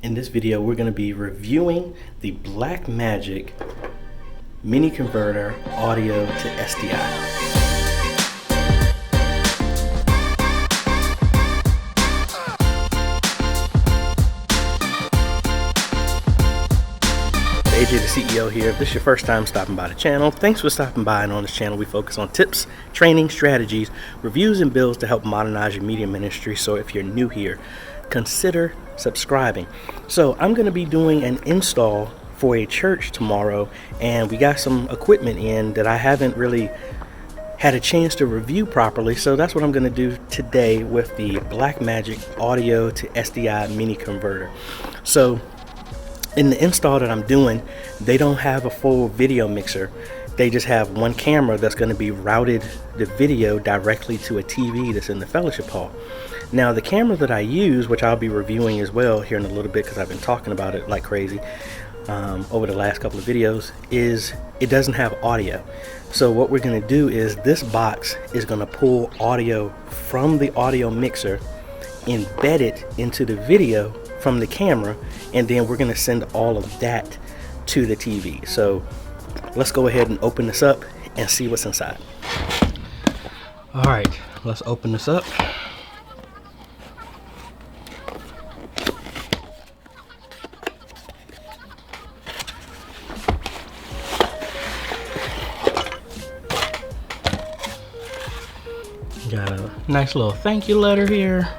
In this video, we're going to be reviewing the BlackMagic Mini Converter audio to SDI. AJ the CEO here. If this is your first time stopping by the channel, thanks for stopping by. And on this channel we focus on tips, training, strategies, reviews, and builds to help modernize your media ministry. So if you're new here, consider subscribing. So I'm going to be doing an install for a church tomorrow, and we got some equipment in that I haven't really had a chance to review properly. So that's what I'm going to do today with the BlackMagic audio to SDI Mini Converter. So in the install that I'm doing, they don't have a full video mixer. They just have one camera that's going to be routed the video directly to a TV that's in the fellowship hall. Now the camera that I use, which I'll be reviewing as well here in a little bit because I've been talking about it like crazy over the last couple of videos, it doesn't have audio. So what we're going to do is this box is going to pull audio from the audio mixer, embed it into the video from the camera, and then we're going to send all of that to the TV. So let's go ahead and open this up and see what's inside. All right, let's open this up. Got a nice little thank you letter here.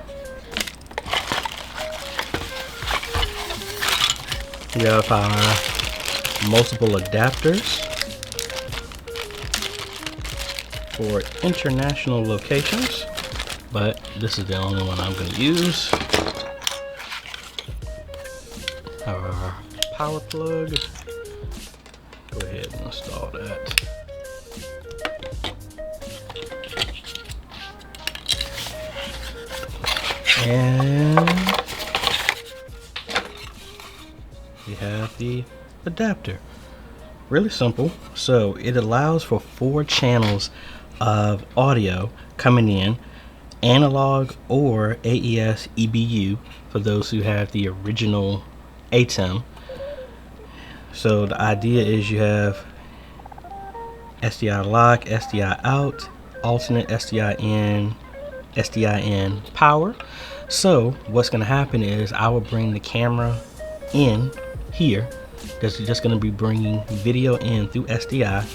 We have our multiple adapters for international locations, but this is the only one I'm going to use. Our power plug. Go ahead and install that. And we have the adapter. Really simple. So it allows for 4 channels of audio coming in, analog or AES EBU for those who have the original ATEM. So the idea is you have SDI lock, SDI out, alternate SDI in, SDI in power. So what's going to happen is I will bring the camera in here. That's just going to be bringing video in through SDI,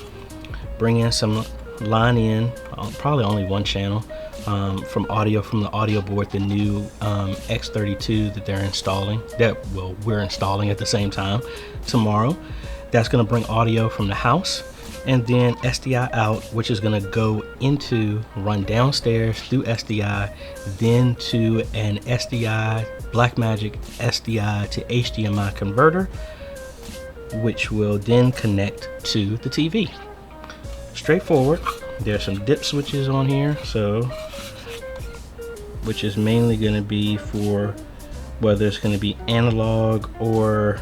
bring in some line in, probably only one channel from audio from the audio board, the new X32 that they're installing, we're installing at the same time tomorrow. That's going to bring audio from the house, and then SDI out, which is going to go into, run downstairs through SDI, then to an SDI, BlackMagic SDI to HDMI converter, which will then connect to the TV. Straightforward. There's some dip switches on here, so which is mainly going to be for whether it's going to be analog or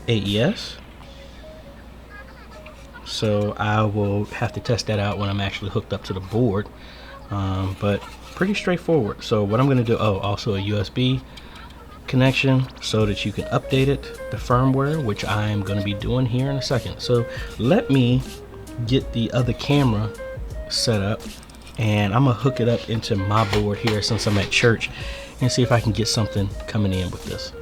AES. So I will have to test that out when I'm actually hooked up to the board, but pretty straightforward. So what I'm going to do, also a USB connection so that you can update it, the firmware, which I am going to be doing here in a second. So let me get the other camera set up, and I'm gonna hook it up into my board here since I'm at church, and see if I can get something coming in with this.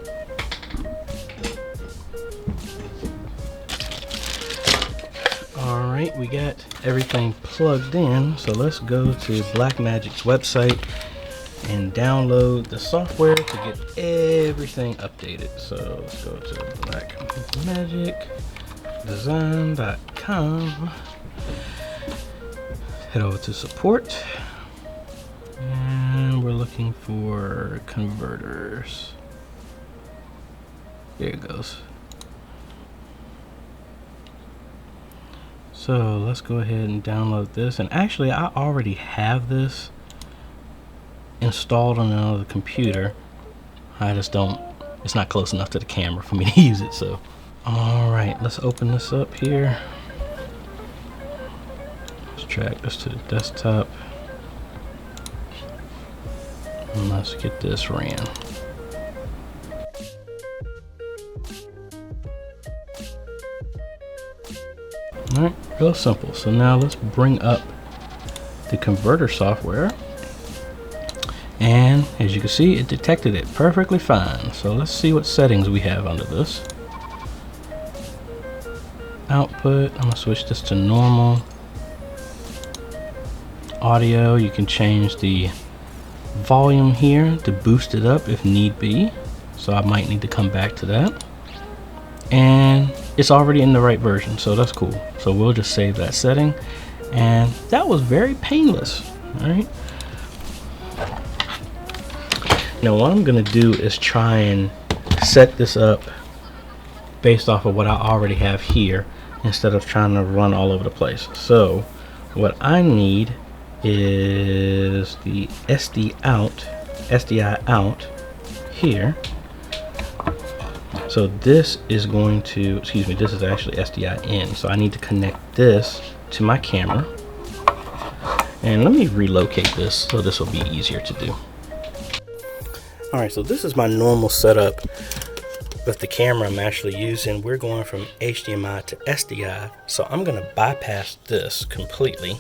All right, we got everything plugged in, so let's go to BlackMagic's website and download the software to get everything updated. So let's go to blackmagicdesign.com, head over to support, and we're looking for converters. There it goes. So let's go ahead and download this, and actually I already have this installed on another computer. I just don't, it's not close enough to the camera for me to use it. So all right, let's open this up here. Let's drag this to the desktop. And let's get this ran. Alright, real simple. So now let's bring up the converter software. And as you can see, it detected it perfectly fine. So let's see what settings we have under this. Output, I'm gonna switch this to normal. Audio, you can change the volume here to boost it up if need be. So I might need to come back to that. And it's already in the right version, so that's cool. So we'll just save that setting. And that was very painless, all right? Now what I'm gonna do is try and set this up based off of what I already have here instead of trying to run all over the place. So what I need is the SDI out here. So this is going to, excuse me, this is actually SDI in. So I need to connect this to my camera. And let me relocate this so this will be easier to do. Alright, so this is my normal setup with the camera I'm actually using. We're going from HDMI to SDI, so I'm going to bypass this completely.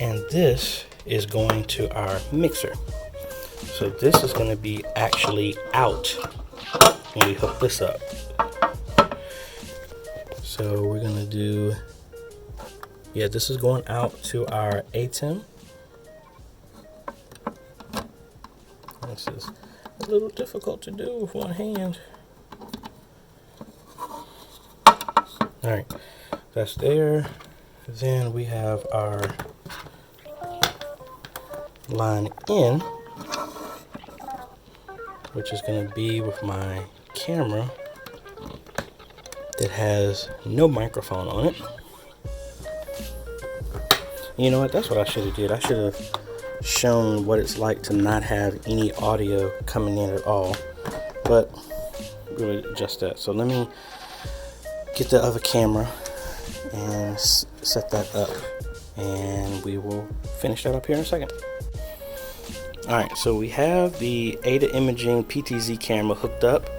And this is going to our mixer. So this is going to be actually out when we hook this up. So we're going to do, yeah, this is going out to our ATEM. This is a little difficult to do with one hand. Alright, that's there. Then we have our line in, which is going to be with my camera that has no microphone on it. You know what, that's what I should have did. I should have shown what it's like to not have any audio coming in at all, but really adjust that. So let me get the other camera and set that up, and we will finish that up here in a second. Alright, so we have the AJayThe Imaging PTZ camera hooked up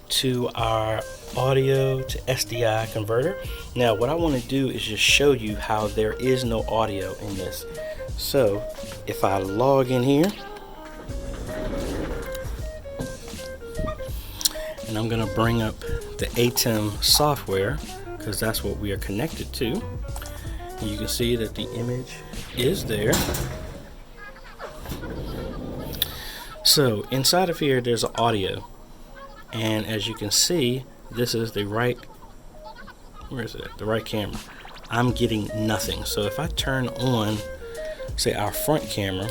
to our audio to SDI converter. Now what I want to do is just show you how there is no audio in this. So if I log in here, and I'm going to bring up the ATEM software because that's what we are connected to, and you can see that the image is there. So inside of here there's audio, and as you can see, this is the right, where is it? The right camera. I'm getting nothing. So if I turn on, say, our front camera,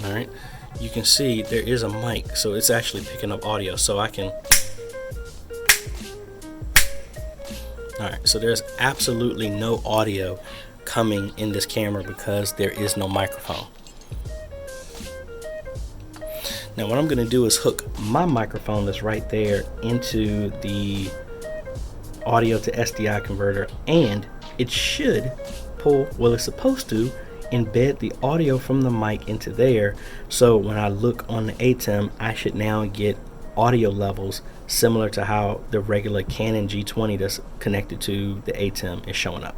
all right, you can see there is a mic, so it's actually picking up audio. So I can, all right, so there's absolutely no audio coming in this camera because there is no microphone. Now what I'm going to do is hook my microphone that's right there into the audio to SDI converter, and it should pull, well, it's supposed to embed the audio from the mic into there. So when I look on the ATEM, I should now get audio levels similar to how the regular Canon G20 that's connected to the ATEM is showing up.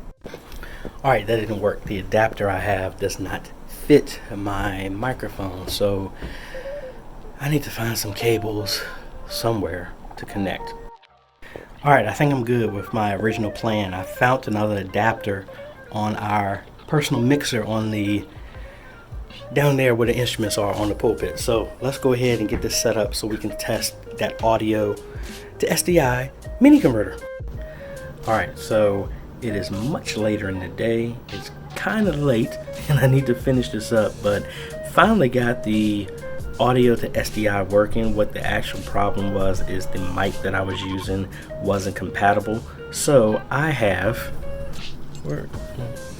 Alright, that didn't work. The adapter I have does not fit my microphone, so I need to find some cables somewhere to connect. Alright, I think I'm good with my original plan. I found another adapter on our personal mixer on the down there where the instruments are on the pulpit. So let's go ahead and get this set up so we can test that audio to SDI mini converter. Alright, so it is much later in the day. It's kind of late and I need to finish this up, but finally got the audio to SDI working. What the actual problem was is the mic that I was using wasn't compatible. So I have, where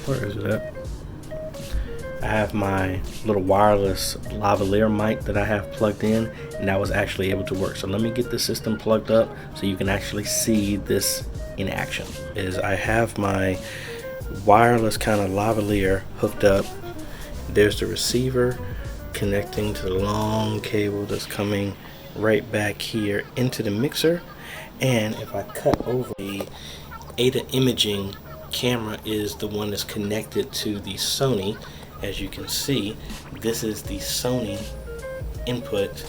is it at? I have my little wireless lavalier mic that I have plugged in, and that was actually able to work. So let me get the system plugged up so you can actually see this in action. Is I have my wireless kind of lavalier hooked up. There's the receiver, connecting to the long cable that's coming right back here into the mixer. And if I cut over, the AJay imaging camera is the one that's connected to the Sony. As you can see, this is the Sony input,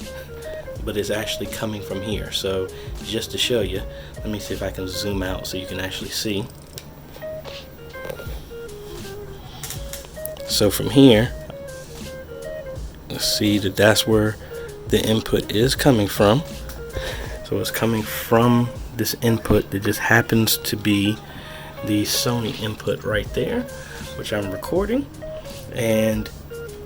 but it's actually coming from here. So just to show you, let me see if I can zoom out so you can actually see. So from here, let's see that that's where the input is coming from. So it's coming from this input that just happens to be the Sony input right there, which I'm recording, and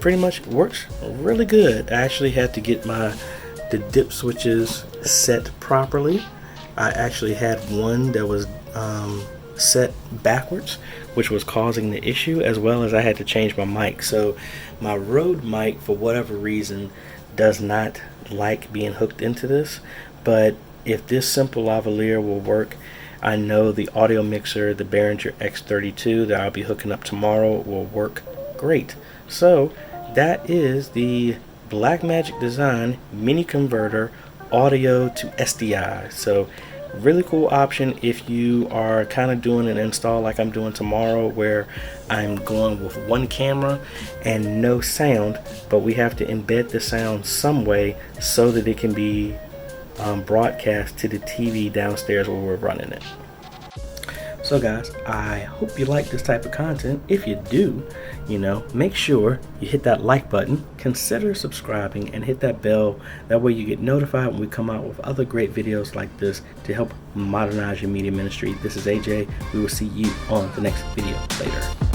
pretty much works really good. I actually had to get the dip switches set properly. I actually had one that was set backwards, which was causing the issue, as well as I had to change my mic. So my Rode mic, for whatever reason, does not like being hooked into this, but if this simple lavalier will work, I know the audio mixer, the Behringer X32 that I'll be hooking up tomorrow, will work great. So that is the BlackMagic Design Mini Converter audio to SDI. So really cool option if you are kind of doing an install like I'm doing tomorrow, where I'm going with one camera and no sound, but we have to embed the sound some way so that it can be broadcast to the TV downstairs where we're running it. So guys, I hope you like this type of content. If you do, make sure you hit that like button, consider subscribing, and hit that bell. That way you get notified when we come out with other great videos like this to help modernize your media ministry. This is AJ. We will see you on the next video later.